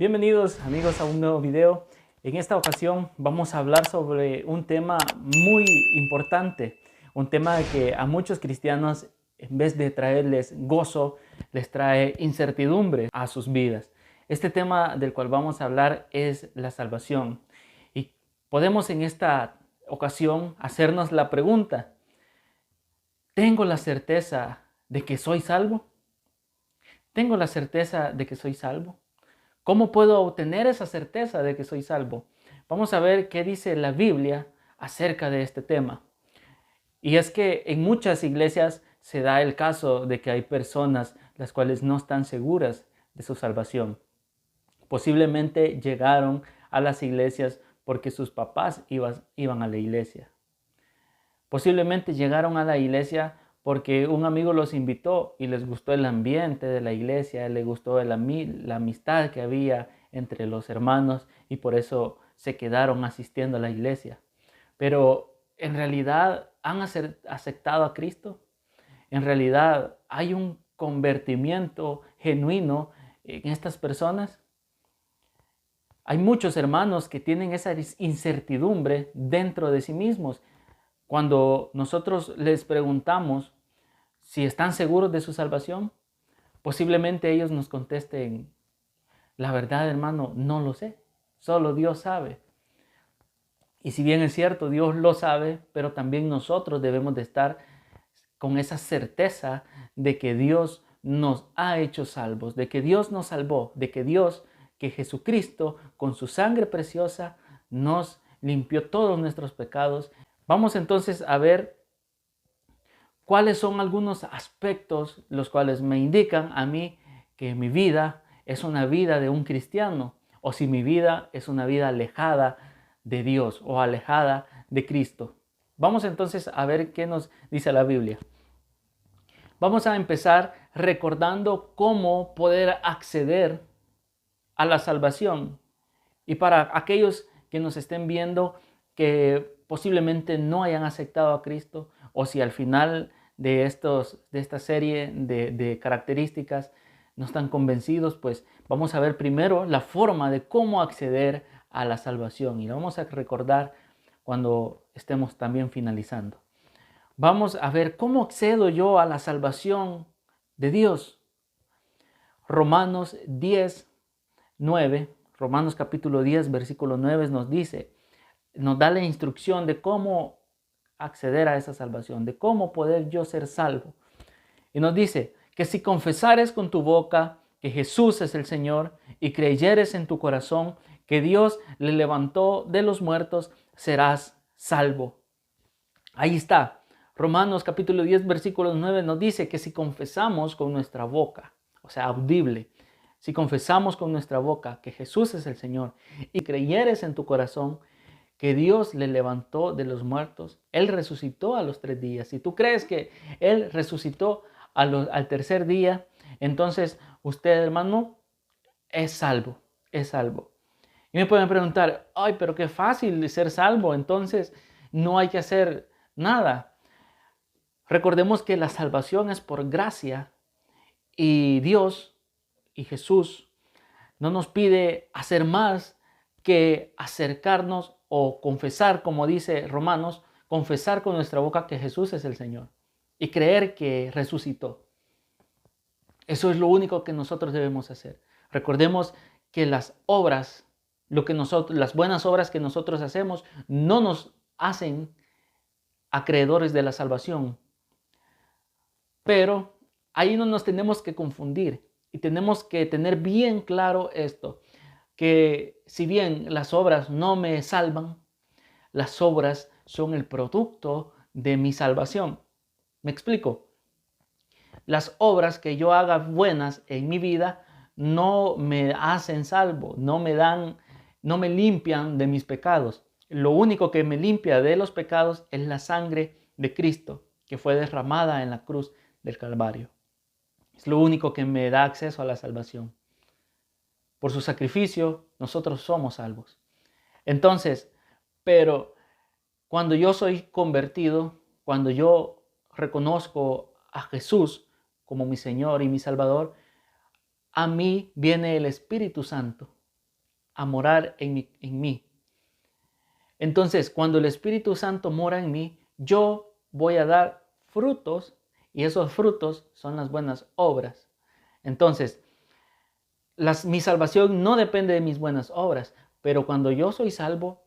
Bienvenidos amigos a un nuevo video. En esta ocasión vamos a hablar sobre un tema muy importante, un tema que a muchos cristianos, en vez de traerles gozo, les trae incertidumbre a sus vidas. Este tema del cual vamos a hablar es la salvación. Y podemos en esta ocasión hacernos la pregunta: ¿tengo la certeza de que soy salvo? ¿Tengo la certeza de que soy salvo? ¿Cómo puedo obtener esa certeza de que soy salvo? Vamos a ver qué dice la Biblia acerca de este tema. Y es que en muchas iglesias se da el caso de que hay personas las cuales no están seguras de su salvación. Posiblemente llegaron a las iglesias porque sus papás iban a la iglesia. Posiblemente llegaron a la iglesia porque un amigo los invitó y les gustó el ambiente de la iglesia, les gustó la amistad que había entre los hermanos y por eso se quedaron asistiendo a la iglesia. Pero ¿en realidad han aceptado a Cristo? ¿En realidad hay un convertimiento genuino en estas personas? Hay muchos hermanos que tienen esa incertidumbre dentro de sí mismos. Cuando nosotros les preguntamos si están seguros de su salvación, posiblemente ellos nos contesten: la verdad, hermano, no lo sé, solo Dios sabe. Y si bien es cierto, Dios lo sabe, pero también nosotros debemos de estar con esa certeza de que Dios nos ha hecho salvos, de que Dios nos salvó, de que Jesucristo con su sangre preciosa nos limpió todos nuestros pecados. Vamos entonces a ver cuáles son algunos aspectos los cuales me indican a mí que mi vida es una vida de un cristiano, o si mi vida es una vida alejada de Dios o alejada de Cristo. Vamos entonces a ver qué nos dice la Biblia. Vamos a empezar recordando cómo poder acceder a la salvación. Y para aquellos que nos estén viendo que posiblemente no hayan aceptado a Cristo, o si al final de esta serie de características no están convencidos, pues vamos a ver primero la forma de cómo acceder a la salvación. Y lo vamos a recordar cuando estemos también finalizando. Vamos a ver cómo accedo yo a la salvación de Dios. Romanos 10, 9. Romanos capítulo 10, versículo 9 nos dice, nos da la instrucción de cómo acceder a esa salvación, de cómo poder yo ser salvo. Y nos dice que si confesares con tu boca que Jesús es el Señor y creyeres en tu corazón que Dios le levantó de los muertos, serás salvo. Ahí está. Romanos capítulo 10, versículo 9 nos dice que si confesamos con nuestra boca, o sea, audible, si confesamos con nuestra boca que Jesús es el Señor y creyeres en tu corazón que Dios le levantó de los muertos, Él resucitó a los 3 días. Si tú crees que Él resucitó al tercer día, entonces usted, hermano, es salvo, es salvo. Y me pueden preguntar: ay, pero qué fácil ser salvo, entonces no hay que hacer nada. Recordemos que la salvación es por gracia y Dios y Jesús no nos pide hacer más que acercarnos o confesar, como dice Romanos, confesar con nuestra boca que Jesús es el Señor y creer que resucitó. Eso es lo único que nosotros debemos hacer. Recordemos que las obras, las buenas obras que nosotros hacemos no nos hacen acreedores de la salvación. Pero ahí no nos tenemos que confundir y tenemos que tener bien claro esto, que si bien las obras no me salvan, las obras son el producto de mi salvación. ¿Me explico? Las obras que yo haga buenas en mi vida no me hacen salvo, no me limpian de mis pecados. Lo único que me limpia de los pecados es la sangre de Cristo, que fue derramada en la cruz del Calvario. Es lo único que me da acceso a la salvación. Por su sacrificio, nosotros somos salvos. Entonces, pero cuando yo soy convertido, cuando yo reconozco a Jesús como mi Señor y mi Salvador, a mí viene el Espíritu Santo. a morar en mí. Entonces, cuando el Espíritu Santo mora en mí, yo voy a dar frutos y esos frutos son las buenas obras. Entonces, mi salvación no depende de mis buenas obras, pero cuando yo soy salvo,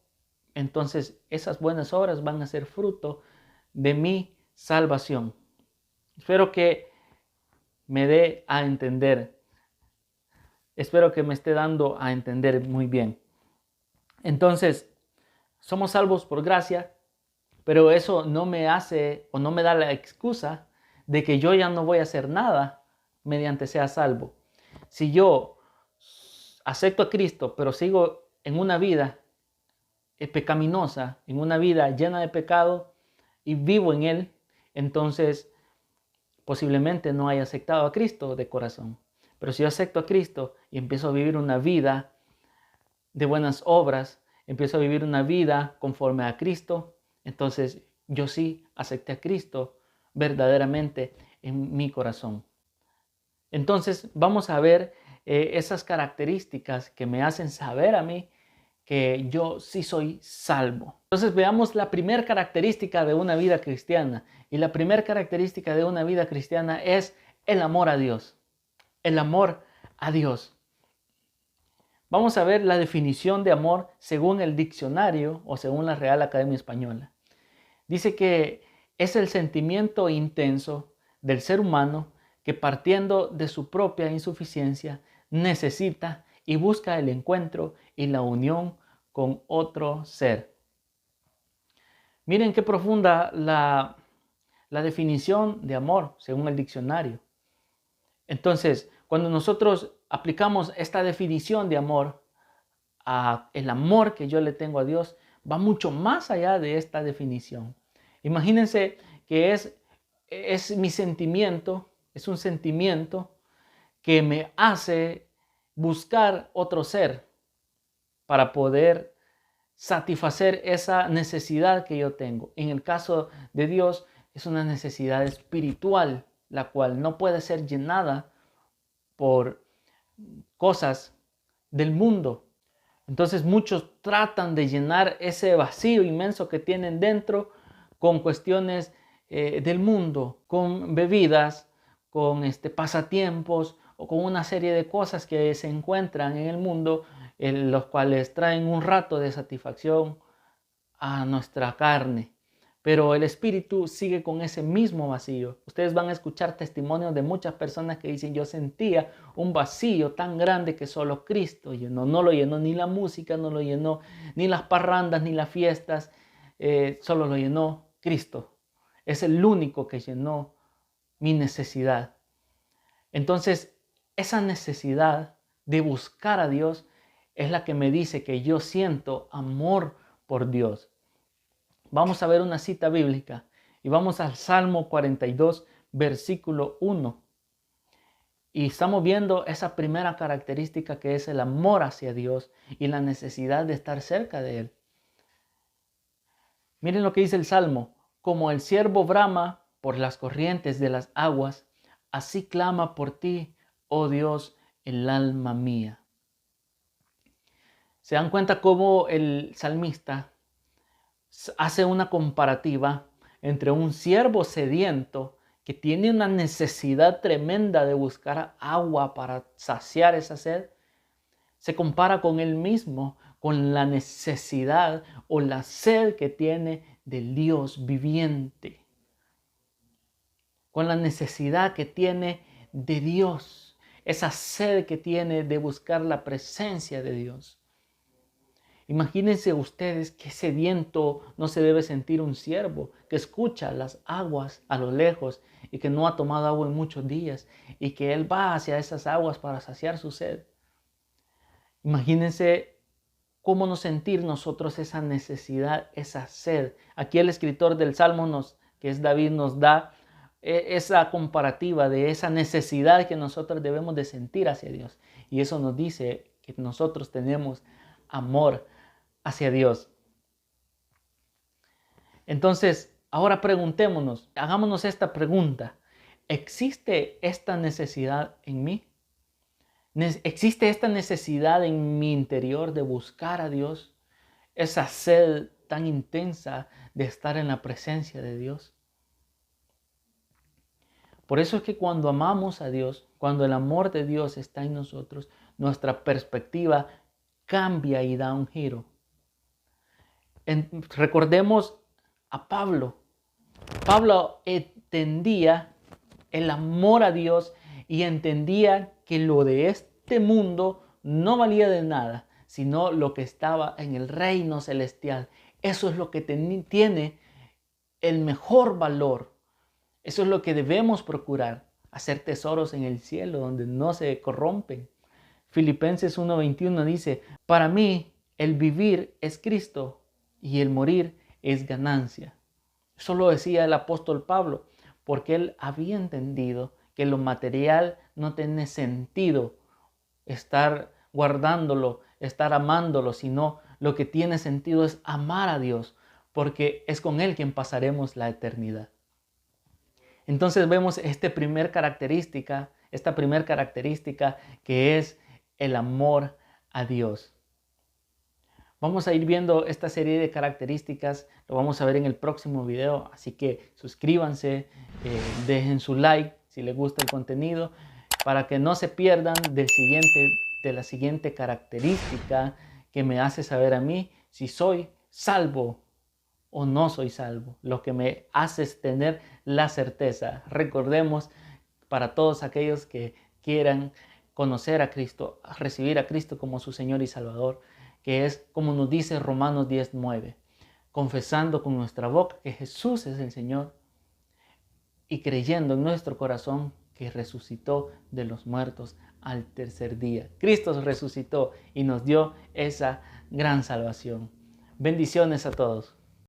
entonces esas buenas obras van a ser fruto de mi salvación. Espero que me dé a entender. Espero que me esté dando a entender muy bien. Entonces, somos salvos por gracia, pero eso no me hace o no me da la excusa de que yo ya no voy a hacer nada mediante sea salvo. Si yo acepto a Cristo, pero sigo en una vida pecaminosa, en una vida llena de pecado y vivo en Él, entonces posiblemente no haya aceptado a Cristo de corazón. Pero si yo acepto a Cristo y empiezo a vivir una vida de buenas obras, empiezo a vivir una vida conforme a Cristo, entonces yo sí acepté a Cristo verdaderamente en mi corazón. Entonces vamos a ver esas características que me hacen saber a mí que yo sí soy salvo. Entonces veamos la primera característica de una vida cristiana. Y la primera característica de una vida cristiana es el amor a Dios. El amor a Dios. Vamos a ver la definición de amor según el diccionario o según la Real Academia Española. Dice que es el sentimiento intenso del ser humano que, partiendo de su propia insuficiencia, necesita y busca el encuentro y la unión con otro ser. Miren qué profunda la definición de amor según el diccionario. Entonces, cuando nosotros aplicamos esta definición de amor a el amor que yo le tengo a Dios, va mucho más allá de esta definición. Imagínense que es mi sentimiento, es un sentimiento que me hace buscar otro ser para poder satisfacer esa necesidad que yo tengo. En el caso de Dios, es una necesidad espiritual, la cual no puede ser llenada por cosas del mundo. Entonces muchos tratan de llenar ese vacío inmenso que tienen dentro con cuestiones del mundo, con bebidas, con pasatiempos o con una serie de cosas que se encuentran en el mundo, los cuales traen un rato de satisfacción a nuestra carne. Pero el espíritu sigue con ese mismo vacío. Ustedes van a escuchar testimonios de muchas personas que dicen: yo sentía un vacío tan grande que solo Cristo llenó. No lo llenó ni la música, no lo llenó ni las parrandas, ni las fiestas. Solo lo llenó Cristo. Es el único que llenó mi necesidad. Entonces, esa necesidad de buscar a Dios es la que me dice que yo siento amor por Dios. Vamos a ver una cita bíblica y vamos al Salmo 42, versículo 1. Y estamos viendo esa primera característica que es el amor hacia Dios y la necesidad de estar cerca de Él. Miren lo que dice el Salmo: como el ciervo brama por las corrientes de las aguas, así clama por ti, oh Dios, el alma mía. ¿Se dan cuenta cómo el salmista hace una comparativa entre un ciervo sediento que tiene una necesidad tremenda de buscar agua para saciar esa sed? Se compara con él mismo, con la necesidad o la sed que tiene del Dios viviente, con la necesidad que tiene de Dios, esa sed que tiene de buscar la presencia de Dios. Imagínense ustedes qué sediento no se debe sentir un ciervo que escucha las aguas a lo lejos y que no ha tomado agua en muchos días y que él va hacia esas aguas para saciar su sed. Imagínense cómo no sentir nosotros esa necesidad, esa sed. Aquí el escritor del Salmo, que es David, nos da esa comparativa de esa necesidad que nosotros debemos de sentir hacia Dios. Y eso nos dice que nosotros tenemos amor hacia Dios. Entonces, ahora preguntémonos, hagámonos esta pregunta: ¿existe esta necesidad en mí? Existe esta necesidad en mi interior de buscar a Dios, esa sed tan intensa de estar en la presencia de Dios. Por eso es que cuando amamos a Dios, cuando el amor de Dios está en nosotros, nuestra perspectiva cambia y da un giro. Recordemos a Pablo. Pablo entendía el amor a Dios y entendía que lo de este mundo no valía de nada, sino lo que estaba en el reino celestial. Eso es lo que tiene el mejor valor. Eso es lo que debemos procurar, hacer tesoros en el cielo donde no se corrompen. Filipenses 1:21 dice, para mí el vivir es Cristo y el morir es ganancia. Eso lo decía el apóstol Pablo, porque él había entendido que lo material no tiene sentido estar guardándolo, estar amándolo, sino lo que tiene sentido es amar a Dios, porque es con Él quien pasaremos la eternidad. Entonces vemos esta primera característica que es el amor a Dios. Vamos a ir viendo esta serie de características, lo vamos a ver en el próximo video, así que suscríbanse, dejen su like si les gusta el contenido, para que no se pierdan de la siguiente característica que me hace saber a mí si soy salvo o no soy salvo, lo que me hace es tener la certeza. Recordemos, para todos aquellos que quieran conocer a Cristo, recibir a Cristo como su Señor y Salvador, que es como nos dice Romanos 10:9, confesando con nuestra boca que Jesús es el Señor y creyendo en nuestro corazón que resucitó de los muertos al tercer día. Cristo resucitó y nos dio esa gran salvación. Bendiciones a todos.